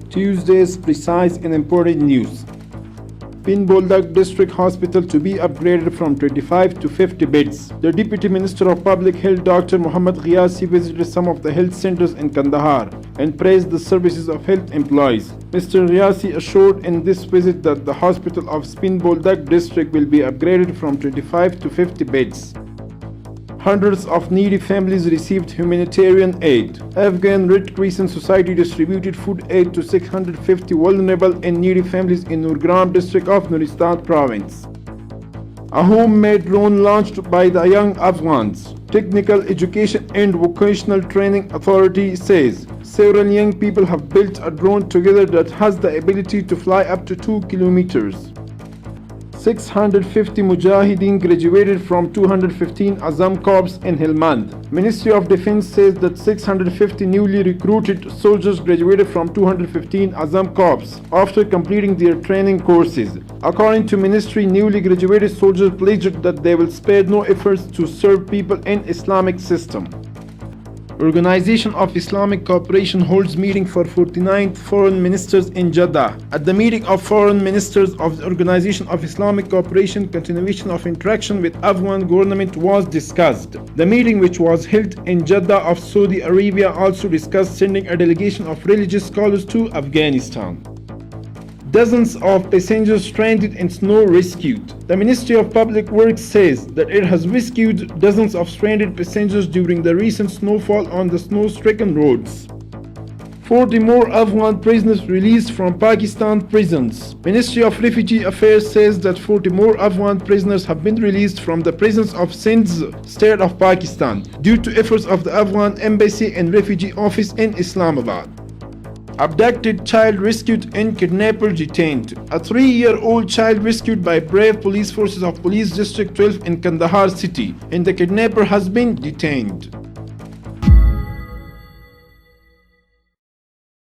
Tuesday's precise and important news. Bin Boldak District Hospital to be upgraded from 25 to 50 beds. The Deputy Minister of Public Health Dr. Muhammad Ghiyasi visited some of the health centers in Kandahar and praised the services of health employees. Mr. Ghiyasi assured in this visit that the hospital of Bin Boldak District will be upgraded from 25 to 50 beds. Hundreds of needy families received humanitarian aid. Afghan Red Crescent Society distributed food aid to 650 vulnerable and needy families in Nurgram district of Nuristan province. A homemade drone launched by the young Afghans. Technical Education and Vocational Training Authority says several young people have built a drone together that has the ability to fly up to 2 kilometers. 650 Mujahideen graduated from 215 Azam Corps in Helmand. Ministry of Defense says that 650 newly recruited soldiers graduated from 215 Azam Corps after completing their training courses. According to ministry, newly graduated soldiers pledged that they will spare no efforts to serve people in Islamic system. Organization of Islamic Cooperation holds meeting for 49th Foreign Ministers in Jeddah. At the meeting of Foreign Ministers of the Organization of Islamic Cooperation, continuation of interaction with Afghan government was discussed. The meeting, which was held in Jeddah of Saudi Arabia, also discussed sending a delegation of religious scholars to Afghanistan. Dozens of passengers stranded in snow rescued. The Ministry of Public Works says that it has rescued dozens of stranded passengers during the recent snowfall on the snow-stricken roads. 40 more Afghan prisoners released from Pakistan prisons. Ministry of Refugee Affairs says that 40 more Afghan prisoners have been released from the prisons of Sindh, state of Pakistan, due to efforts of the Afghan Embassy and Refugee Office in Islamabad. Abducted child rescued and kidnapper detained. A 3-year-old child rescued by brave police forces of Police District 12 in Kandahar city, and the kidnapper has been detained.